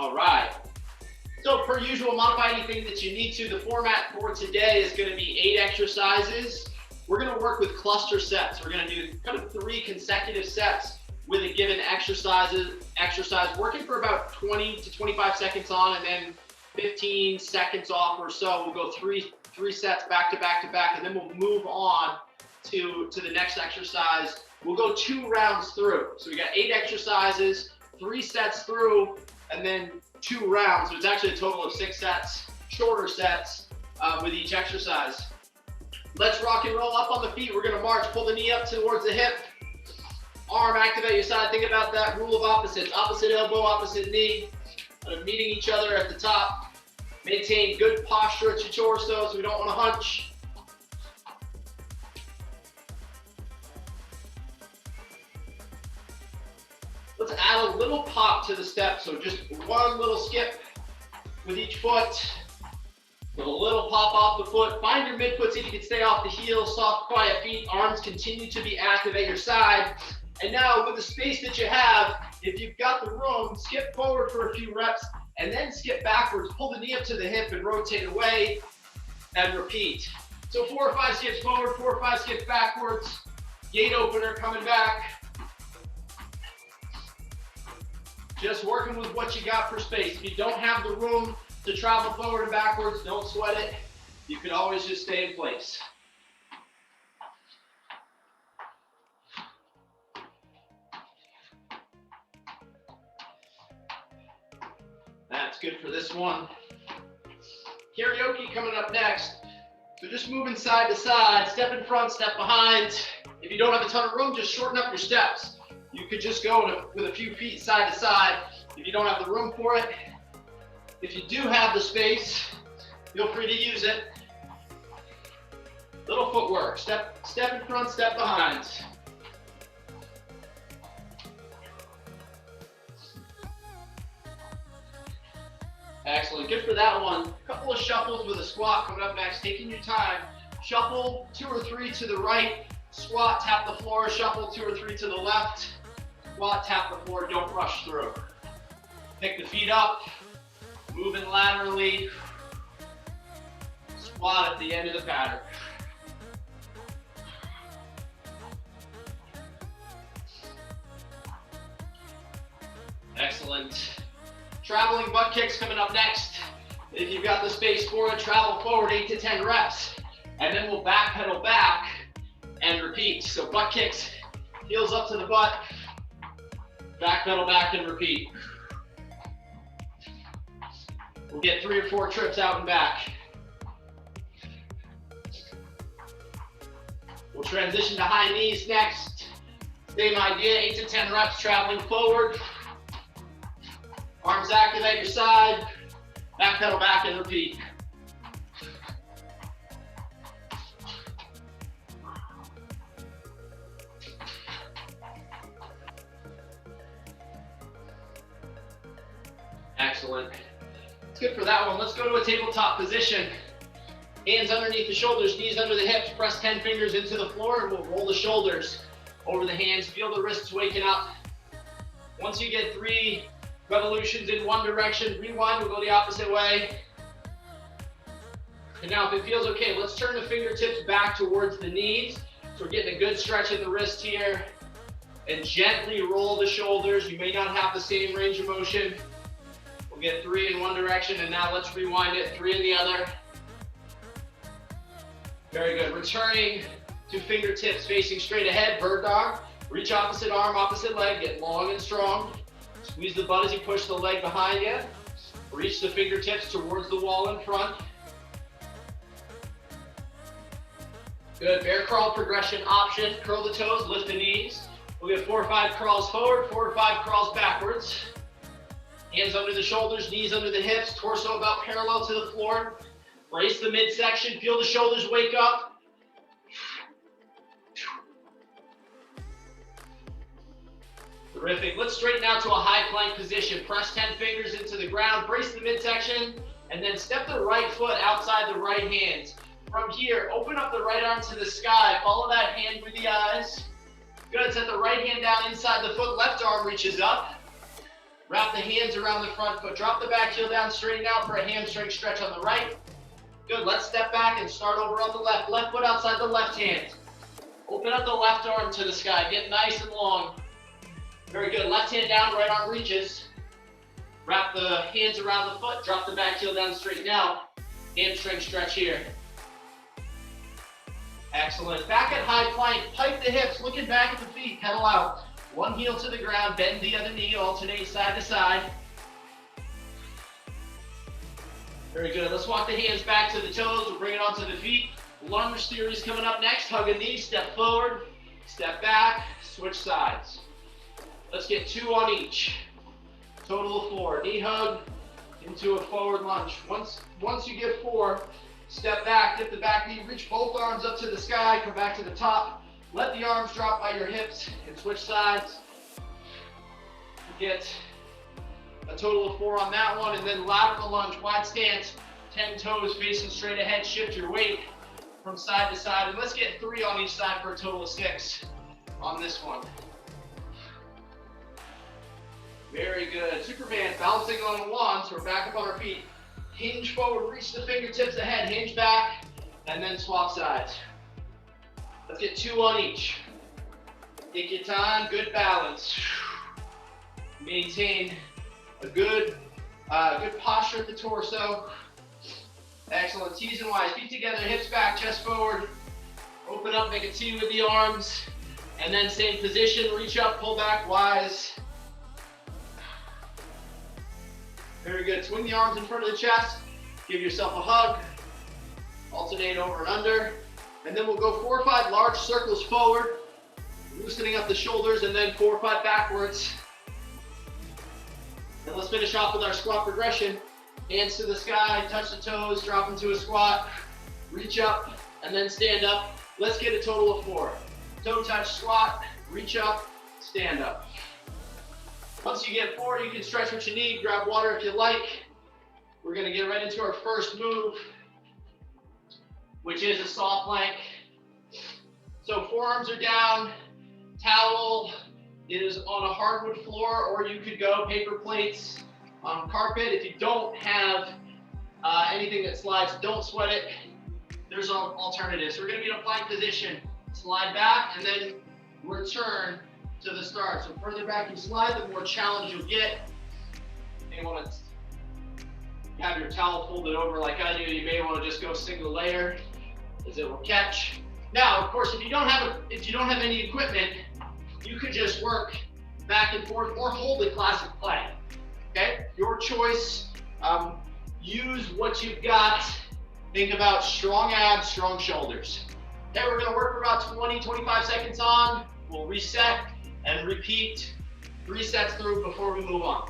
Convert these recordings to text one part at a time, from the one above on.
All right. So per usual, modify anything that you need to. The format for today is going to be 8 exercises. We're going to work with cluster sets. We're going to do kind of 3 consecutive sets with a given exercise, working for about 20 to 25 seconds on and then 15 seconds off or so. We'll go three sets back to back to back, and then we'll move on to the next exercise. We'll go 2 rounds through. So we got 8 exercises, 3 sets through, and then 2 rounds. So it's actually a total of 6 sets, shorter sets with each exercise. Let's rock and roll. Up on the feet. We're going to march. Pull the knee up towards the hip. Arm activate your side. Think about that rule of opposites. Opposite elbow, opposite knee. Meeting each other at the top. Maintain good posture at your torso so we don't want to hunch. Let's add a little pop to the step. So just one little skip with each foot. With a little pop off the foot. Find your midfoot so you can stay off the heel. Soft, quiet feet. Arms continue to be active at your side. And now with the space that you have, if you've got the room, skip forward for a few reps and then skip backwards. Pull the knee up to the hip and rotate away and repeat. So 4 or 5 skips forward, 4 or 5 skips backwards. Gate opener coming back. Just working with what you got for space. If you don't have the room to travel forward and backwards, don't sweat it. You can always just stay in place. That's good for this one. Karaoke coming up next. So just moving side to side, step in front, step behind. If you don't have a ton of room, just shorten up your steps. You could just go with a few feet side to side if you don't have the room for it. If you do have the space, feel free to use it. Little footwork, step in front, step behind. Excellent, good for that one. A couple of shuffles with a squat coming up next, taking your time. Shuffle 2 or 3 to the right, squat, tap the floor, shuffle 2 or 3 to the left, squat, tap the floor, don't rush through. Pick the feet up, moving laterally, squat at the end of the pattern. Excellent. Traveling butt kicks coming up next. If you've got the space for it, travel forward 8 to 10 reps. And then we'll back pedal back and repeat. So butt kicks, heels up to the butt, back pedal back and repeat. We'll get 3 or 4 trips out and back. We'll transition to high knees next. Same idea, 8 to 10 reps traveling forward. Arms active at your side, back pedal back and repeat. Excellent. It's good for that one. Let's go to a tabletop position. Hands underneath the shoulders, knees under the hips, press 10 fingers into the floor, and we'll roll the shoulders over the hands. Feel the wrists waking up. Once you get 3 revolutions in one direction, rewind, we'll go the opposite way. And now if it feels okay, let's turn the fingertips back towards the knees. So we're getting a good stretch in the wrist here. And gently roll the shoulders. You may not have the same range of motion. We'll get 3 in one direction, and now let's rewind it, 3 in the other. Very good. Returning to fingertips facing straight ahead, bird dog. Reach opposite arm, opposite leg, get long and strong. Squeeze the butt as you push the leg behind you. Reach the fingertips towards the wall in front. Good, bear crawl progression option. Curl the toes, lift the knees. We'll get 4 or 5 crawls forward, 4 or 5 crawls backwards. Hands under the shoulders, knees under the hips, torso about parallel to the floor. Brace the midsection, feel the shoulders wake up. Terrific. Let's straighten out to a high plank position. Press 10 fingers into the ground, brace the midsection, and then step the right foot outside the right hand. From here, open up the right arm to the sky. Follow that hand with the eyes. Good. Set the right hand down inside the foot. Left arm reaches up. Wrap the hands around the front foot. Drop the back heel down, straighten out for a hamstring stretch on the right. Good, let's step back and start over on the left. Left foot outside the left hand. Open up the left arm to the sky. Get nice and long. Very good. Left hand down, right arm reaches. Wrap the hands around the foot. Drop the back heel down, straighten out. Hamstring stretch here. Excellent. Back at high plank. Pipe the hips. Looking back at the feet. Pedal out. One heel to the ground. Bend the other knee. Alternate side to side. Very good. Let's walk the hands back to the toes. We'll bring it onto the feet. Lunge theory is coming up next. Hug a knee, step forward, step back, switch sides. Let's get 2 on each. Total of 4. Knee hug into a forward lunge. Once you get 4, step back, dip the back knee, reach both arms up to the sky, come back to the top. Let the arms drop by your hips and switch sides. Get a total of 4 on that one, and then lateral lunge, wide stance, 10 toes facing straight ahead, shift your weight from side to side, and let's get 3 on each side for a total of 6 on this one. Very good. Superman, bouncing on 1, so we're back up on our feet. Hinge forward, reach the fingertips ahead, hinge back, and then swap sides. Let's get 2 on each. Take your time, good balance. Maintain a good posture at the torso. Excellent. T's and Y's. Feet together, hips back, chest forward. Open up, make a T with the arms. And then same position, reach up, pull back, Y's. Very good. Swing the arms in front of the chest. Give yourself a hug. Alternate over and under. And then we'll go 4 or 5 large circles forward, loosening up the shoulders, and then 4 or 5 backwards. And let's finish off with our squat progression. Hands to the sky, touch the toes, drop into a squat, reach up, and then stand up. Let's get a total of 4. Toe touch, squat, reach up, stand up. Once you get 4, you can stretch what you need, grab water if you like. We're gonna get right into our first move, which is a soft plank. So forearms are down, towel is on a hardwood floor, or you could go paper plates on carpet. If you don't have anything that slides, don't sweat it. There's alternatives. So we're gonna be in a plank position. Slide back and then return to the start. So further back you slide, the more challenge you'll get. You may want to have your towel folded over like I do. You may want to just go single layer, as it will catch. Now, of course, if you don't have any equipment, you could just work back and forth or hold a classic plank. Okay, your choice. Use what you've got. Think about strong abs, strong shoulders. Okay, we're gonna work for about 20, 25 seconds on. We'll reset and repeat 3 sets through before we move on.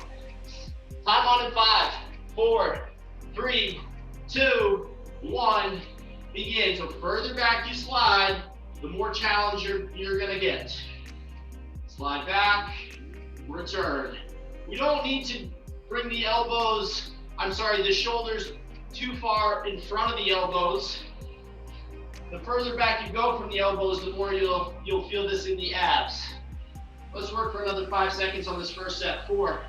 Time on in 5, 4, 3, 2, 1, begin. So further back you slide, the more challenge you're gonna get. Slide back, return. You don't need to bring the shoulders too far in front of the elbows. The further back you go from the elbows, the more you'll feel this in the abs. Let's work for another 5 seconds on this first set. 4,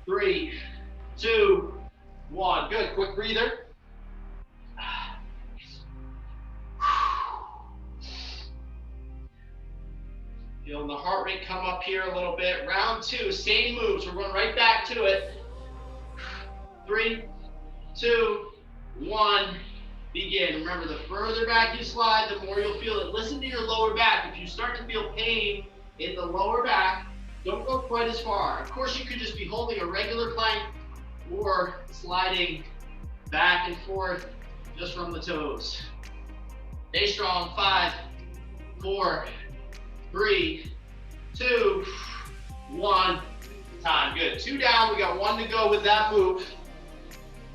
3, 2, 1. Good, quick breather. Feeling the heart rate come up here a little bit. Round 2, same moves. We're going right back to it. 3, 2, 1, begin. Remember, the further back you slide, the more you'll feel it. Listen to your lower back. If you start to feel pain in the lower back, don't go quite as far. Of course, you could just be holding a regular plank or sliding back and forth just from the toes. Stay strong. 5, 4, 3, 2, 1. Time. Good. 2 down. We got 1 to go with that move.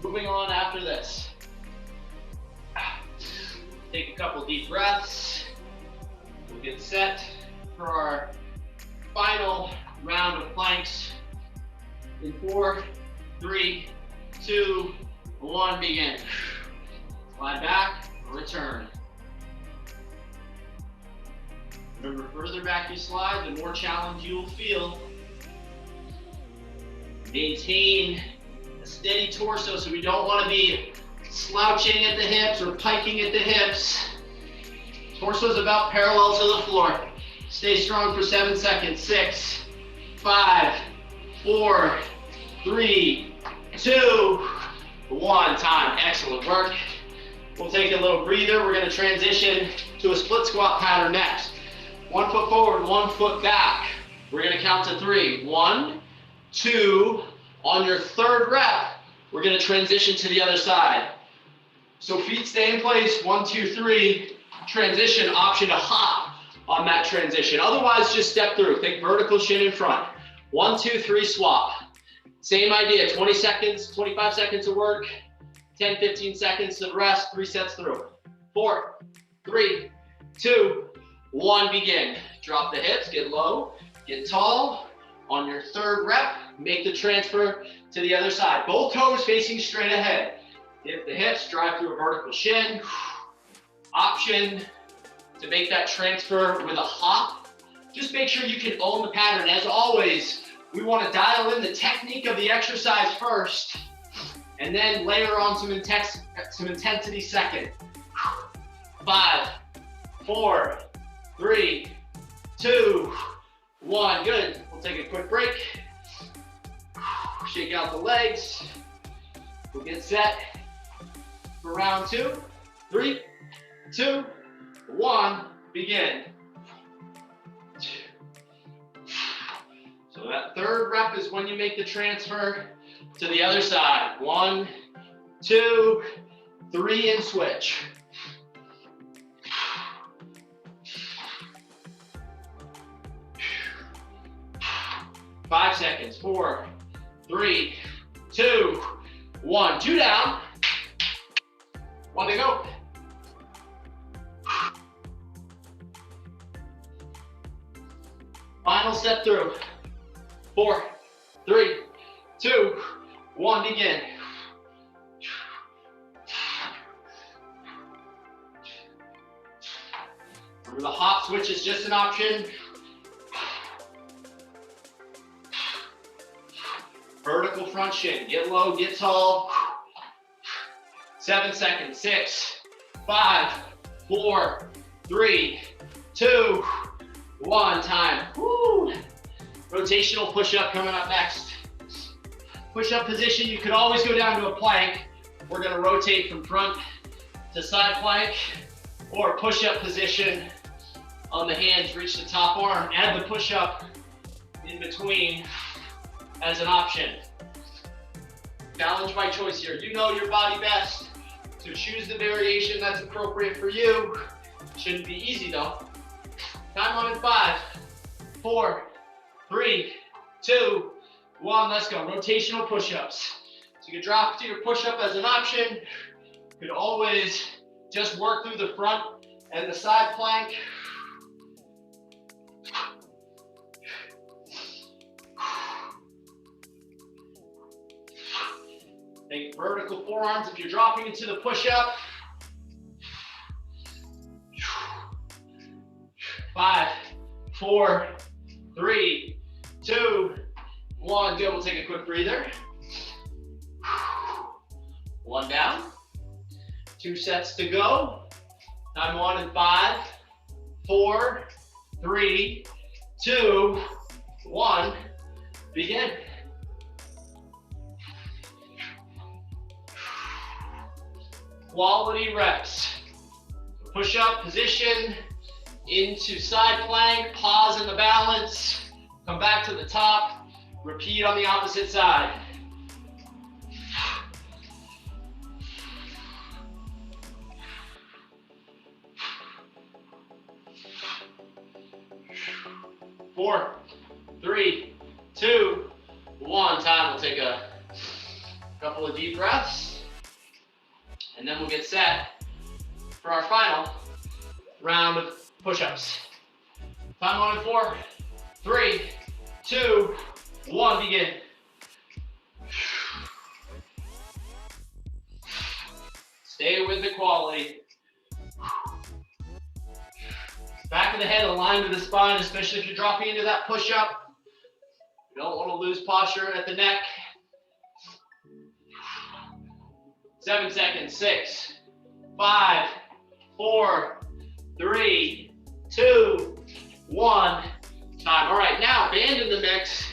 Moving on after this. Take a couple deep breaths. We'll get set for our final round of planks. In 4, 3, 2, 1, begin. Slide back, return. Remember, further back you slide, the more challenge you'll feel. Maintain a steady torso, so we don't want to be slouching at the hips or piking at the hips. Torso is about parallel to the floor. Stay strong for 7 seconds. 6, 5, 4, 3, 2, 1. Time. Excellent work. We'll take a little breather. We're going to transition to a split squat pattern next. 1 foot forward, 1 foot back. We're going to count to 3. 1, 2. On your third rep, we're going to transition to the other side. So feet stay in place. 1, 2, 3. Transition. Option to hop on that transition. Otherwise, just step through. Think vertical shin in front. 1, 2, 3. Swap. Same idea. 20 seconds, 25 seconds of work. 10, 15 seconds of rest. 3 sets through. 4, 3, 2, 1. Begin. Drop the hips. Get low. Get tall. On your third rep, make the transfer to the other side. Both toes facing straight ahead. Dip the hips, drive through a vertical shin. Option to make that transfer with a hop. Just make sure you can own the pattern. As always, we want to dial in the technique of the exercise first, and then layer on some intensity second. 5, 4, 3, 2, 1. Good. We'll take a quick break. Shake out the legs. We'll get set for round 2. 3, 2, 1. Begin. So that third rep is when you make the transfer to the other side. 1, 2, 3, and switch. 5 seconds. 4, 3, 2, 1. 2 down. 1 to go. Final step through. 4, 3, 2, 1. Begin. Remember, the hop switch is just an option. Vertical front shin. Get low, get tall. 7 seconds. 6, 5, 4, 3, 2, 1. Time. Woo. Rotational push-up coming up next. Push-up position, you could always go down to a plank. We're going to rotate from front to side plank, or push-up position on the hands, reach the top arm, add the push-up in between as an option. Challenge by choice here. You know your body best, so choose the variation that's appropriate for you. Shouldn't be easy though. Time on in 5, 4, 3, 2, 1. Let's go. Rotational push-ups. So you can drop to your push-up as an option. You could always just work through the front and the side plank. Think vertical forearms if you're dropping into the push-up. 5, 4, 3, 2, 1. Good. We'll take a quick breather. 1 down. 2 sets to go. Time on in 5, 4, 3, 2, 1. Begin. Quality reps. Push up position into side plank, pause in the balance, come back to the top, repeat on the opposite side. Four, 3, 2, 1. Time. We'll take a couple of deep breaths, and then we'll get set for our final round of push-ups. Time on in 4, 3, 2, 1. Begin. Stay with the quality. Back of the head aligned with the spine, especially if you're dropping into that push-up. You don't want to lose posture at the neck. 7 seconds. 6, 5, 4, 3, 2, 1. Time. All right, now band in the mix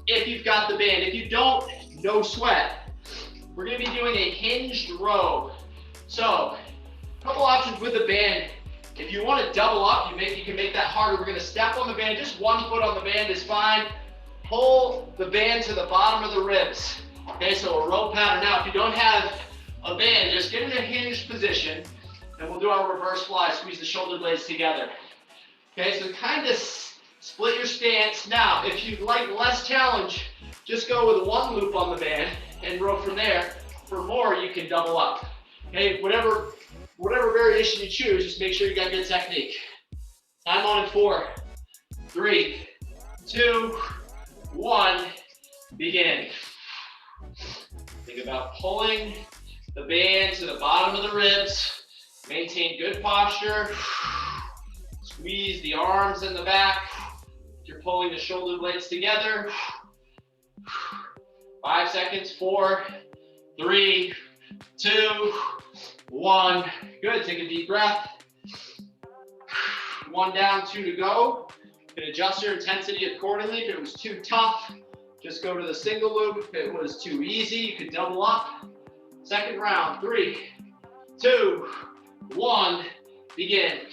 if you've got the band. If you don't, no sweat. We're going to be doing a hinged row. So, a couple options with the band. If you want to double up, you can make that harder. We're going to step on the band. Just 1 foot on the band is fine. Pull the band to the bottom of the ribs. Okay, so a row pattern. Now, if you don't have a band, just get in a hinged position, and we'll do our reverse fly. Squeeze the shoulder blades together. Okay, so kind of split your stance. Now, if you'd like less challenge, just go with 1 loop on the band and row from there. For more, you can double up. Okay, whatever variation you choose, just make sure you got good technique. Time on in 4, 3, 2, 1, begin. Think about pulling the band to the bottom of the ribs. Maintain good posture. Squeeze the arms in the back. You're pulling the shoulder blades together. 5 seconds. 4, 3, 2, 1. Good. Take a deep breath. 1 down, 2 to go. You can adjust your intensity accordingly. If it was too tough, just go to the single loop. If it was too easy, you could double up. Second round. 3, 2, 1. Begin.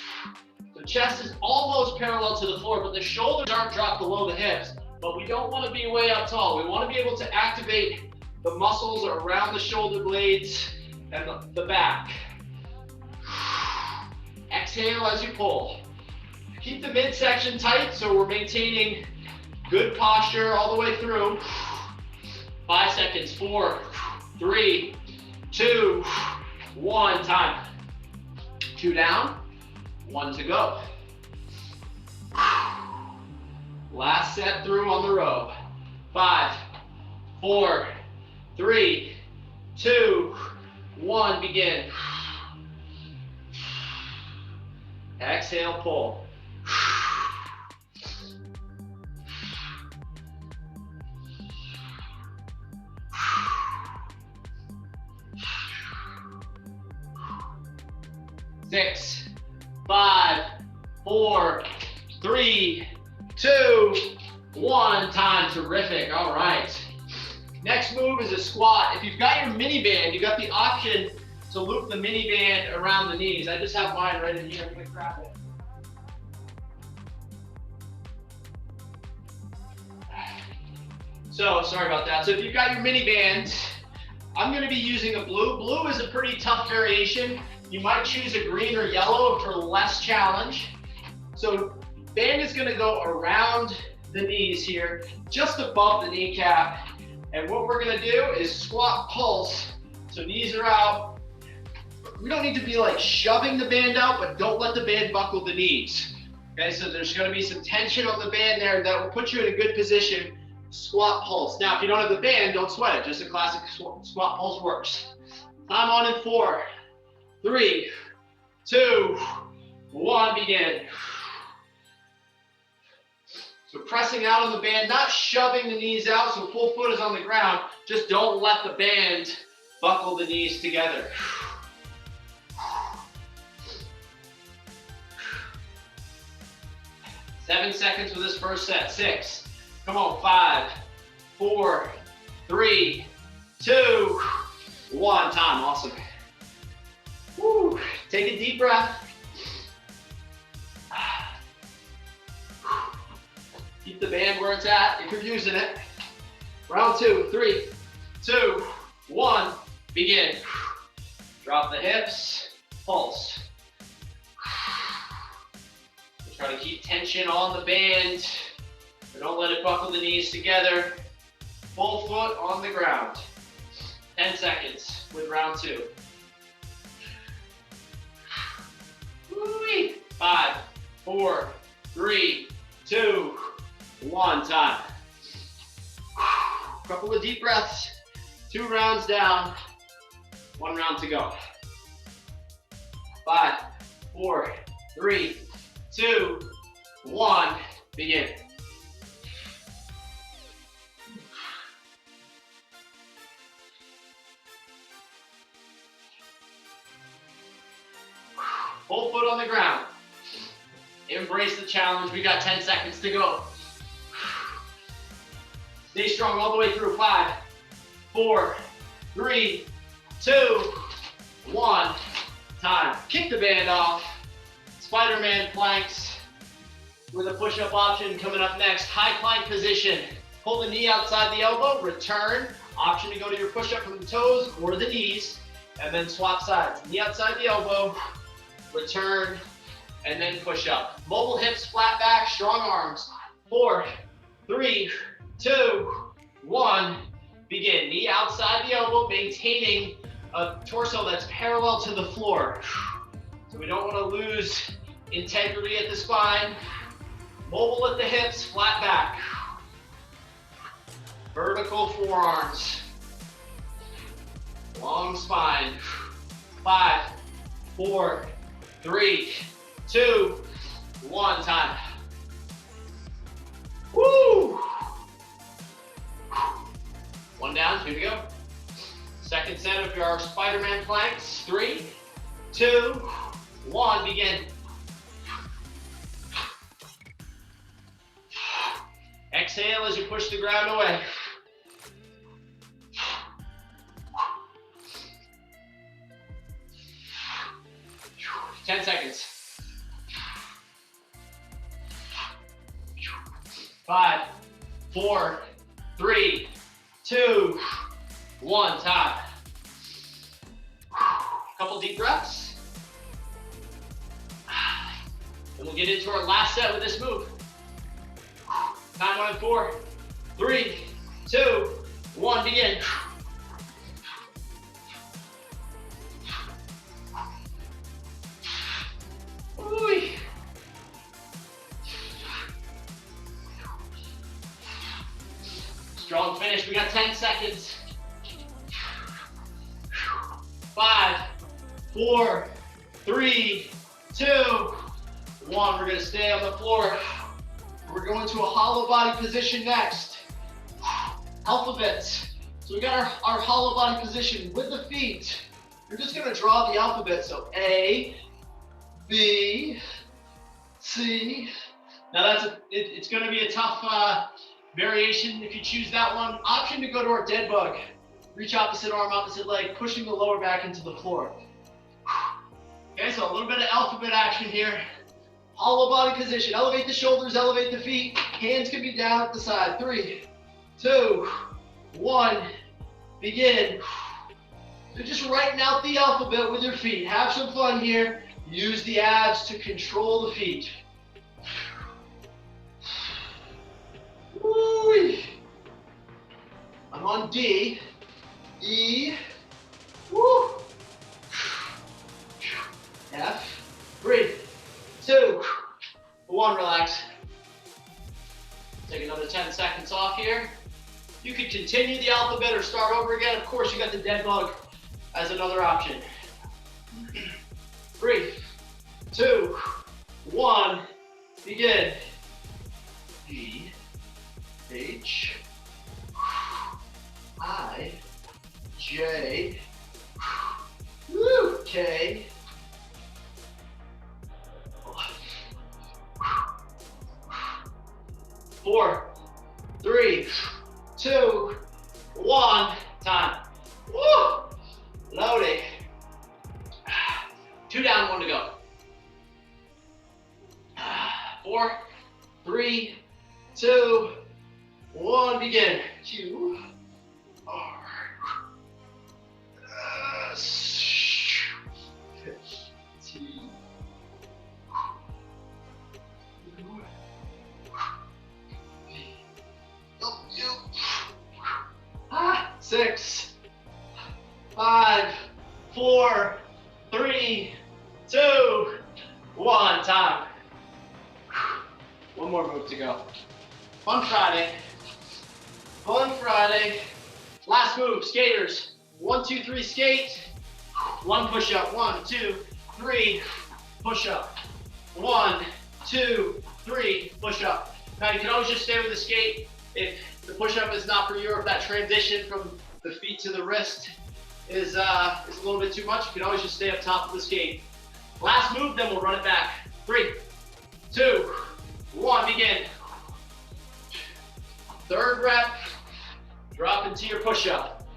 The chest is almost parallel to the floor, but the shoulders aren't dropped below the hips. But we don't want to be way up tall. We want to be able to activate the muscles around the shoulder blades and the back. Exhale as you pull. Keep the midsection tight so we're maintaining good posture all the way through. 5 seconds. 4, 3, 2, 1. Time. 2 down. 1 to go. Last set through on the row. 5, 4, 3, 2, 1. Begin. Exhale, pull. 6, 5, 4, 3, 2, 1. Time. Terrific. All right. Next move is a squat. If you've got your mini band, you've got the option to loop the mini band around the knees. I just have mine right in here. I'm going to grab it. So, sorry about that. So if you've got your mini band, I'm going to be using a blue. Blue is a pretty tough variation. You might choose a green or yellow for less challenge. So band is going to go around the knees here, just above the kneecap. And what we're going to do is squat pulse. So knees are out. We don't need to be like shoving the band out, but don't let the band buckle the knees. Okay, so there's going to be some tension on the band there that will put you in a good position. Squat pulse. Now, if you don't have the band, don't sweat it. Just a classic squat pulse works. Time on in 4, 3, 2, 1. Begin. So pressing out on the band, not shoving the knees out, so full foot is on the ground. Just don't let the band buckle the knees together. 7 seconds for this first set. 6. Come on. 5, 4, 3, 2, 1. Time. Awesome. Woo. Take a deep breath. Keep the band where it's at if you're using it. Round 2, 3, 2, 1. Begin. Drop the hips. Pulse. Try to keep tension on the band. But don't let it buckle the knees together. Full foot on the ground. 10 seconds with round 2. Woo-wee. 5, 4, 3, 2, 1. Time. Couple of deep breaths. 2 rounds down. 1 round to go. 5, 4, 3, 2, 1. Begin. Whole foot on the ground. Embrace the challenge. We got 10 seconds to go. Stay strong all the way through. 5, 4, 3, 2, 1. Time. Kick the band off. Spider-Man planks with a push-up option coming up next. High plank position. Pull the knee outside the elbow. Return. Option to go to your push-up from the toes or the knees. And then swap sides. Knee outside the elbow. Return. And then push up. Mobile hips, flat back, strong arms. 4, 3, 2, 1. Begin. Knee outside the elbow, maintaining a torso that's parallel to the floor. So we don't want to lose integrity at the spine. Mobile at the hips, flat back. Vertical forearms. Long spine. 5, 4, 3, 2, 1. Time. Woo! One down, here we go. Second set of your Spider-Man planks. 3, 2, 1, begin. Exhale as you push the ground away. Ten seconds. 5, 4, 3, 2, 1. Time. Couple deep breaths. And we'll get into our last set with this move. Time on 4, 3, 2, 1. Begin. Ooh. Strong finish. We got 10 seconds. 5, 4, 3, 2, 1. We're going to stay on the floor. We're going to a hollow body position next. Alphabets. So we got our hollow body position with the feet. You're just going to draw the alphabet. So A, B, C. Now it's going to be a tough variation if you choose that one. Option to go to our dead bug. Reach opposite arm, opposite leg, pushing the lower back into the floor. Okay, so a little bit of alphabet action here. Hollow body position. Elevate the shoulders, elevate the feet. Hands can be down at the side. 3, 2, 1. Begin. So just writing out the alphabet with your feet. Have some fun here. Use the abs to control the feet. Woo. I'm on D. E. Woo. F. 3, 2, 1. Relax. Take another 10 seconds off here. You could continue the alphabet or start over again. Of course, you got the dead bug as another option. 3, 2, 1. Begin. E, H, I, J, K, 4, 3, 2, 1. Time. Woo! Loading. 2 down, 1 to go. 4, 3, 2, 1. Begin. Q, R, S, T, U, 6, 5, 4, 3, 2, 1. Time. One more move to go. Fun Friday. Fun Friday. Last move, skaters. 1, 2, 3, skate. 1 push up. 1, 2, 3, push up. 1, 2, 3, push up. Now you can always just stay with the skate if the push up is not for you, or if that transition from the feet to the wrist is a little bit too much. You can always just stay up top of the skate. Last move, then we'll run it back. 3, 2, 1, begin. Third rep, drop into your push-up.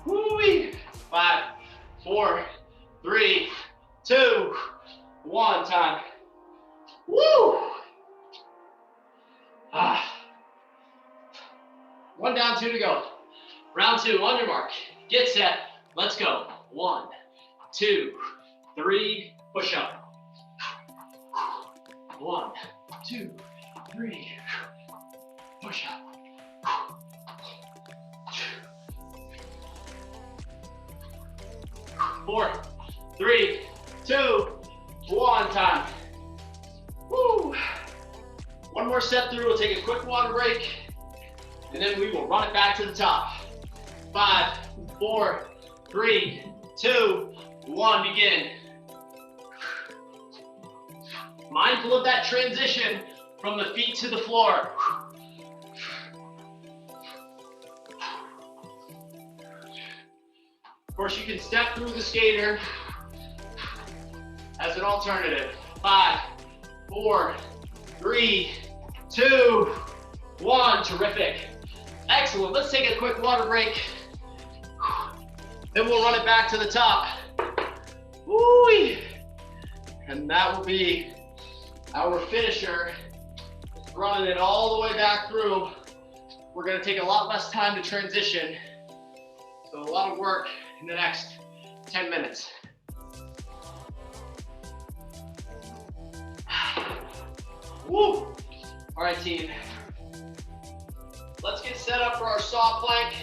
Woo-wee. 5, 4, 3, 2, 1, time. Woo! One down, 2 to go. Round 2, on your mark. Get set. Let's go. 1, 2, 3, push up. 1, 2, 3, push up. 4, 3, 2, 1, time. Woo! One more set through. We'll take a quick water break, and then we will run it back to the top. 5, 4, 3, 2, 1, begin. Mindful of that transition from the feet to the floor. Of course, you can step through the skater as an alternative. 5, 4, 3, 2, 1. Terrific. Excellent. Let's take a quick water break. Then we'll run it back to the top. Woo-wee. And that will be our finisher. Running it all the way back through. We're going to take a lot less time to transition. So a lot of work in the next 10 minutes. Woo! All right, team. Let's get set up for our saw plank.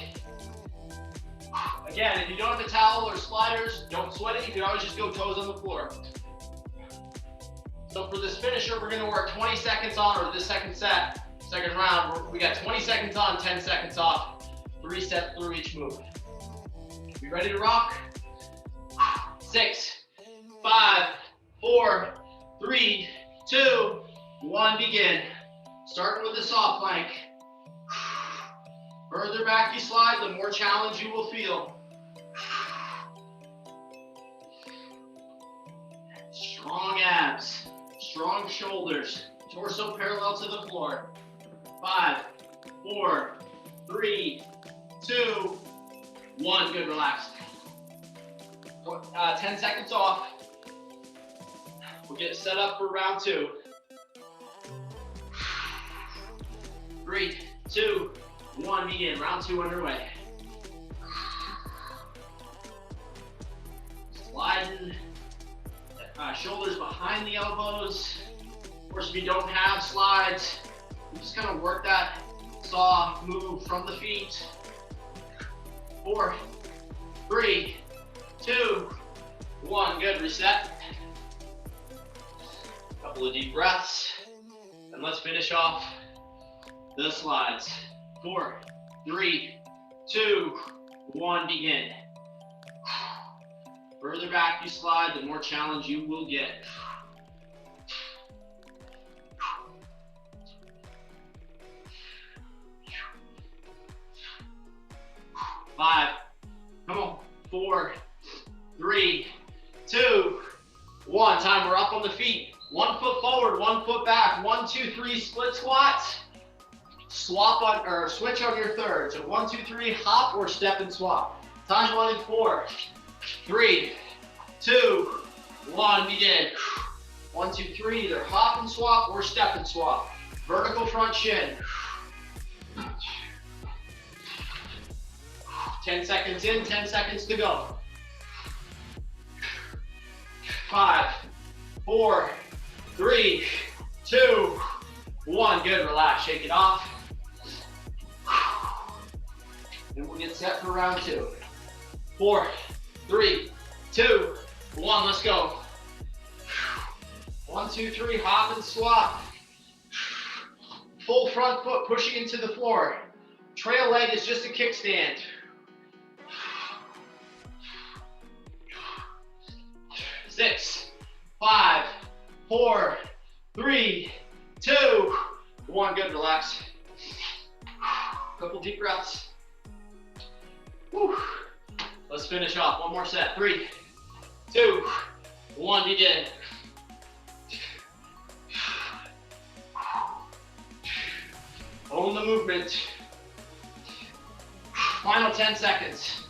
Again, if you don't have a towel or sliders, don't sweat it. You can always just go toes on the floor. So for this finisher, we're gonna work 20 seconds on, or this second set, second round, we got 20 seconds on, 10 seconds off, 3 sets through each move. We ready to rock? 6, 5, 4, 3, 2, 1, begin. Starting with the saw plank. Further back you slide, the more challenge you will feel. Strong abs, strong shoulders, torso parallel to the floor. 5, 4, 3, 2, 1. Good, relax. 10 seconds off. We'll get set up for round 2. 3, 2, 1, begin. Round 2 underway. Sliding, shoulders behind the elbows. Of course, if you don't have slides, you just kind of work that saw move from the feet. 4, 3, 2, 1. Good, reset. Couple of deep breaths. And let's finish off the slides. 4, 3, 2, 1, begin. Further back you slide, the more challenge you will get. 5, come on, 4, 3, 2, 1. Time, we're up on the feet. 1 foot forward, 1 foot back. 1, 2, 3, split squats. Swap on, or switch on your third. So 1, 2, 3, hop or step and swap. Time running. 4, 3, 2, 1, begin. 1, 2, 3, either hop and swap or step and swap. Vertical front shin. 10 seconds in, 10 seconds to go. 5, 4, 3, 2, 1. Good, relax, shake it off. And we'll get set for round 2. 4, 3, 2, 1, let's go. 1, 2, 3, hop and swap. Full front foot pushing into the floor. Trail leg is just a kickstand. 6, 5, 4, 3, 2, one, good, relax. Couple deep breaths. Whew. Let's finish off, one more set. 3, 2, 1, begin. Own the movement. Final 10 seconds.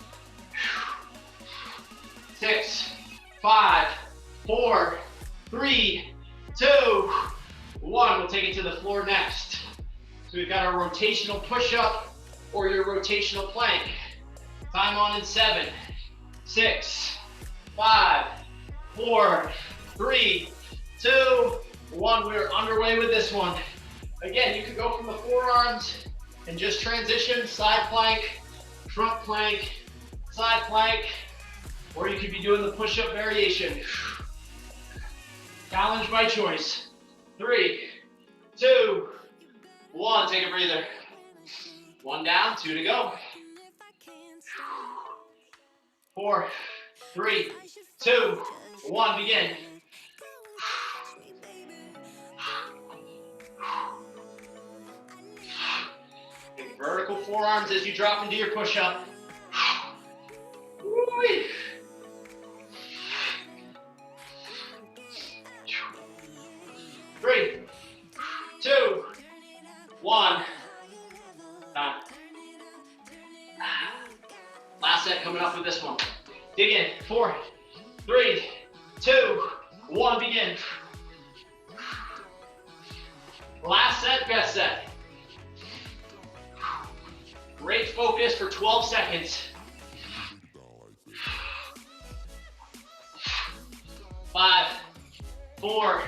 6, 5, 4, 3, 2, 1. We'll take it to the floor next. So we've got our rotational push-up or your rotational plank. Time on in 7, 6, 5, 4, 3, 2, 1. We're underway with this one. Again, you could go from the forearms and just transition, side plank, front plank, side plank, or you could be doing the push-up variation. Challenge by choice. 3, 2, 1. Take a breather. 1 down, 2 to go. 4, 3, 2, 1. Begin. Big vertical forearms as you drop into your push-up. 3, 2, 1. Time. Last set coming up with this one. Dig in. 4, 3, 2, 1. Begin. Last set, best set. Great focus for 12 seconds. 5, 4,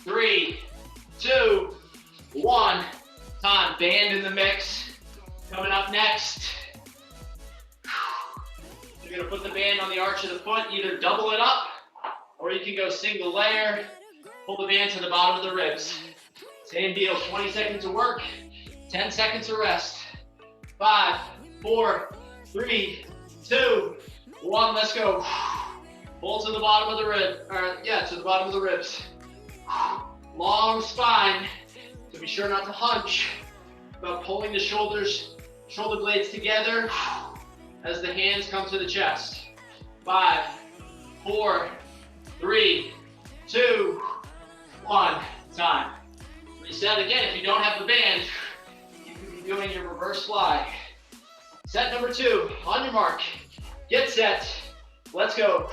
3, 2, 1. Time. Band in the mix. Coming up next. You're going to put the band on the arch of the foot, either double it up, or you can go single layer, pull the band to the bottom of the ribs. Same deal, 20 seconds of work, 10 seconds of rest. 5, 4, 3, 2, 1, let's go. Pull to the bottom of the rib, to the bottom of the ribs. Long spine, so be sure not to hunch. About pulling the shoulder blades together as the hands come to the chest. 5, 4, 3, 2, 1. Time. Reset again. If you don't have the band, you can be doing your reverse fly. Set number 2. On your mark. Get set. Let's go.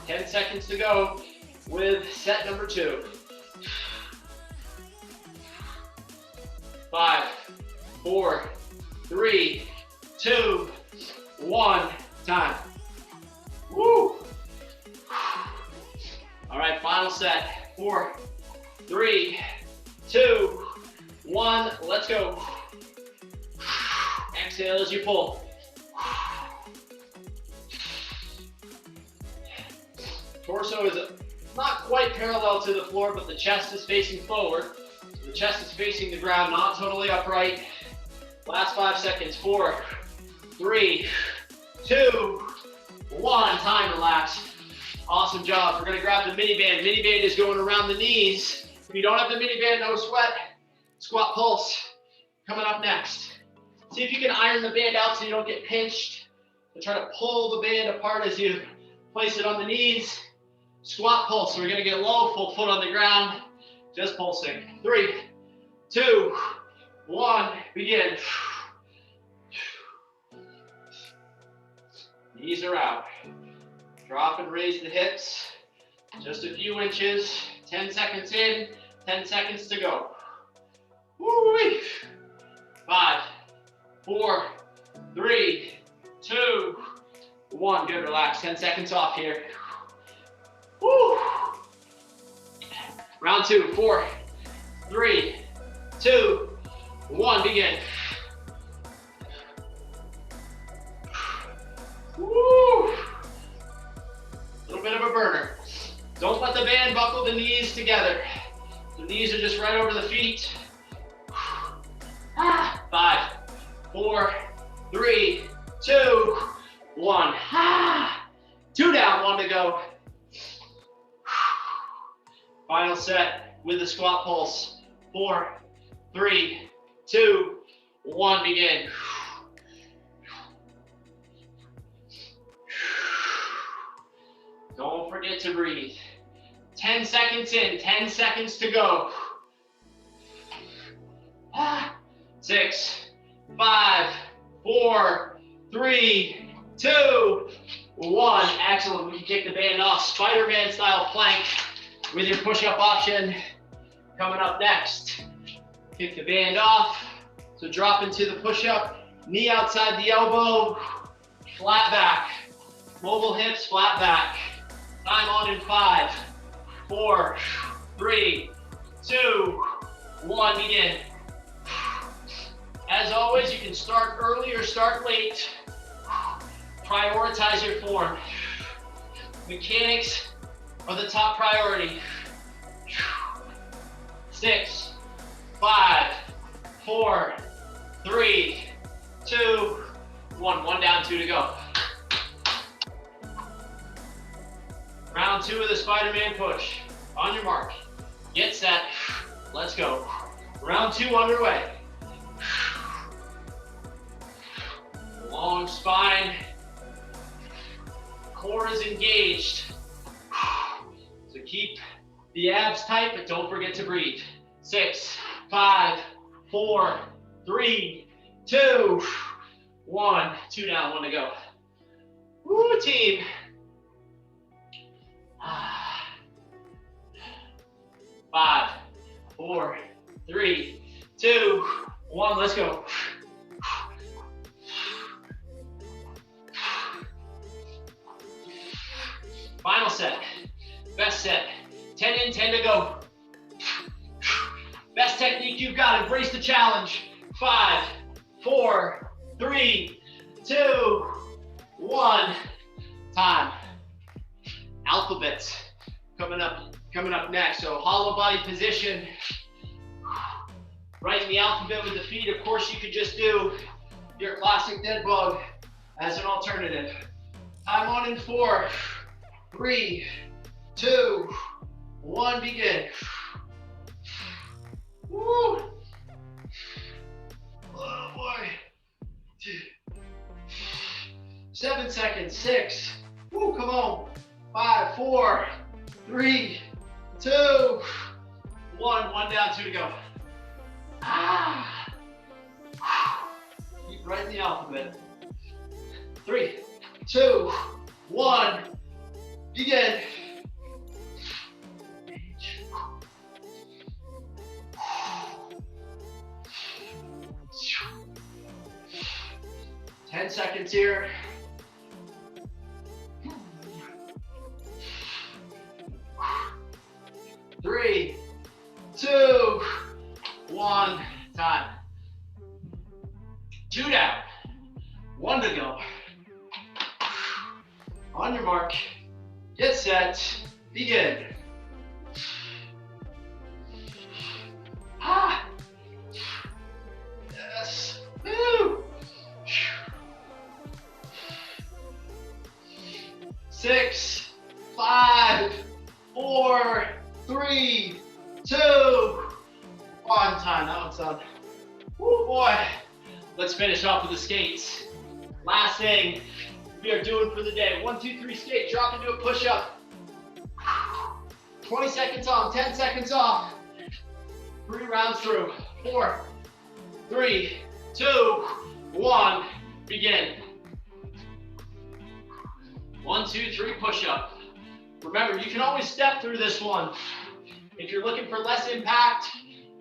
Ten seconds to go with set number 2. 5, 4, 3, 2, 1. Time. Woo! All right, final set. 4, 3, 2, 1. Let's go. Exhale as you pull. Torso is not quite parallel to the floor, but the chest is facing forward. So the chest is facing the ground, not totally upright. Last 5 seconds. 4, 3, 2, 1. Time, relax. Awesome job. We're going to grab the mini band. Mini band is going around the knees. If you don't have the mini band, no sweat. Squat pulse coming up next. See if you can iron the band out so you don't get pinched. And try to pull the band apart as you place it on the knees. Squat pulse. So we're going to get low, full foot on the ground. Just pulsing. 3, 2, 1. Begin. Knees are out. Drop and raise the hips. Just a few inches. 10 seconds in, 10 seconds to go. Woo-wee. 5, 4, 3, 2, 1. Good, relax. 10 seconds off here. Woo. Round 2. 4, 3, 2, 1. Begin. Woo. Little bit of a burner. Don't let the band buckle the knees together. The knees are just right over the feet. 5, 4, 3, 2, 1. 2 down. to go. Final set with the squat pulse. 4, 3, 2, 1, begin. Don't forget to breathe. 10 seconds in, 10 seconds to go. 6, 5, 4, 3, 2, 1. Excellent. We can take the band off. Spider-Man style plank with your push-up option. Coming up next. Kick the band off. So drop into the push-up. Knee outside the elbow. Flat back. Mobile hips, flat back. Time on in 5, 4, 3, 2, 1. Begin. As always, you can start early or start late. Prioritize your form. Mechanics are the top priority. 6, 5, 4, 3, 2, 1. 1 down, 2 to go. Round 2 of the Spider-Man push. On your mark. Get set. Let's go. Round 2 underway. Long spine. Core is engaged. So keep the abs tight, but don't forget to breathe. 6, 5, 4, 3, 2, 1. 2 down, 1 to go. Woo, team. 5, 4, 3, 2, 1. Let's go. Final set. Best set. 10 in, 10 to go. Best technique you've got. Embrace the challenge. 5, 4, 3, 2, 1. Time. Alphabets coming up next. So hollow body position. Right in the alphabet with the feet. Of course, you could just do your classic dead bug as an alternative. Time on in 4, 3, 2, 1. Begin. Woo! Oh boy. 7 seconds. 6. Woo! Come on. 5, 4, 3, 2, 1. 1 down, 2 to go. Keep right in the alphabet. 3, 2, 1. Begin. 10 seconds here. 3, 2, 1. Time. 2 down. 1 to go. On your mark. Get set. Begin. Yes. Woo. 6, 5, 4, 3, 2, 1. Time. That one's done. Woo, boy. Let's finish off with the skates. Last thing we are doing for the day. 1, 2, 3 skate. Drop into a push-up. 20 seconds on, 10 seconds off. 3 rounds through. 4, 3, 2, 1. Begin. 1, 2, 3 push-up. Remember, you can always step through this one. If you're looking for less impact,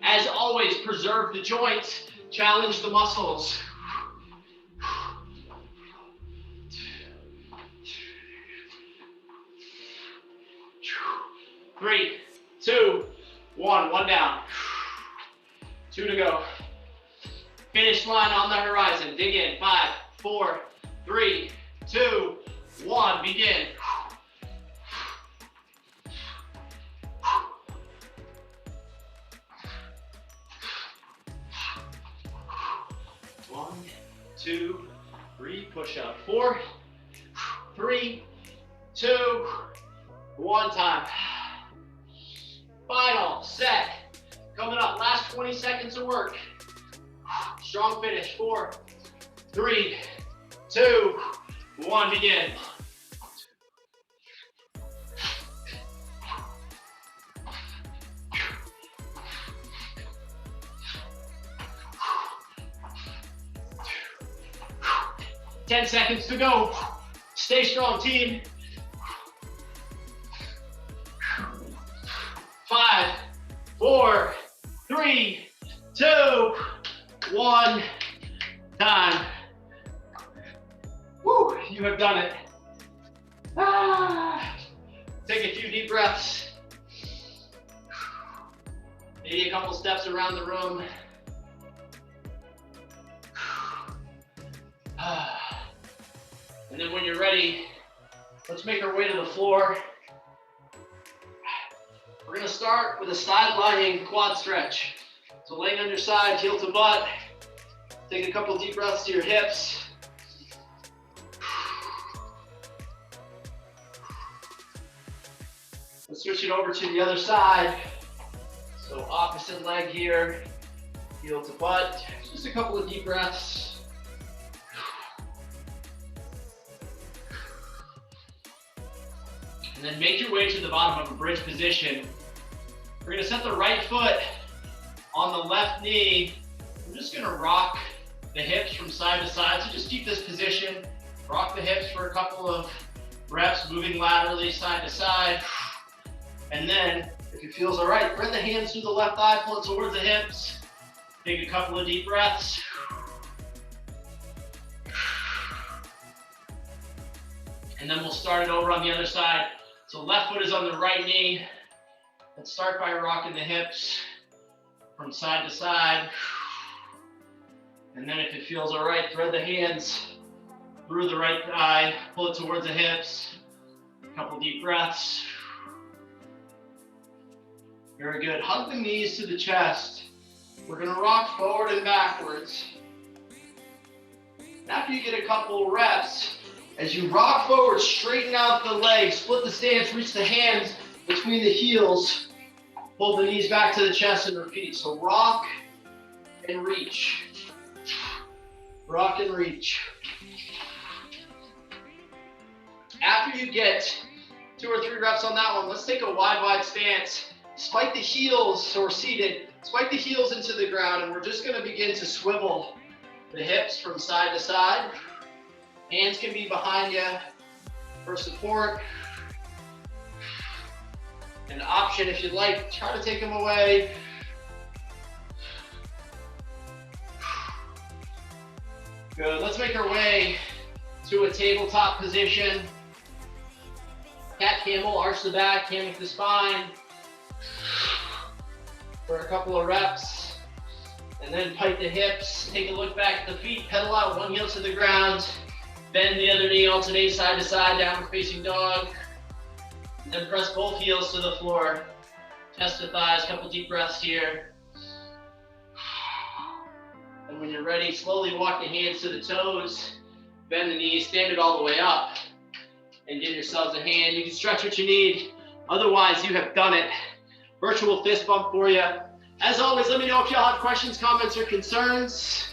as always, preserve the joints, challenge the muscles. 3, 2, 1. 1 down. 2 to go. Finish line on the horizon. Dig in. 5, 4, 3, 2, 1. Begin. One, 2, 3, push up. 4, 3, 2, 1 time. Final set. Coming up, last 20 seconds of work. Strong finish. 4, 3, 2, 1, begin. Ten seconds to go. Stay strong, team. 5, 4, 3, 2, 1, time. Woo, you have done it. Take a few deep breaths. Maybe a couple steps around the room. And then when you're ready, let's make our way to the floor. We're gonna start with a side lying quad stretch. So laying on your side, heel to butt. Take a couple deep breaths to your hips. Let's switch it over to the other side. So opposite leg here, heel to butt. Just a couple of deep breaths. And then make your way to the bottom of a bridge position. We're gonna set the right foot on the left knee. We're just gonna rock the hips from side to side. So just keep this position. Rock the hips for a couple of reps, moving laterally side to side. And then, if it feels all right, thread the hands through the left thigh, pull it towards the hips. Take a couple of deep breaths. And then we'll start it over on the other side. So left foot is on the right knee. Let's start by rocking the hips from side to side. And then if it feels all right, thread the hands through the right thigh, pull it towards the hips. A couple deep breaths. Very good. Hug the knees to the chest. We're gonna rock forward and backwards. After you get a couple reps, as you rock forward, straighten out the legs, split the stance, reach the hands between the heels, pull the knees back to the chest and repeat. So rock and reach. Rock and reach. After you get 2 or 3 reps on that one, let's take a wide stance. Spike the heels, so we're seated. Spike the heels into the ground, and we're just gonna begin to swivel the hips from side to side. Hands can be behind you for support. An option, if you'd like, try to take them away. Good, let's make our way to a tabletop position. Cat camel, arch the back, hammock the spine. For a couple of reps. And then pike the hips, take a look back at the feet, pedal out, one heel to the ground. Bend the other knee, alternate side to side, downward facing dog. And then press both heels to the floor. Chest to thighs, couple deep breaths here. And when you're ready, slowly walk the hands to the toes. Bend the knees, stand it all the way up. And give yourselves a hand. You can stretch what you need. Otherwise, you have done it. Virtual fist bump for you. As always, let me know if y'all have questions, comments, or concerns.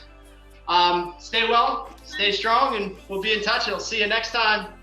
Stay well, stay strong, and we'll be in touch. And I'll see you next time.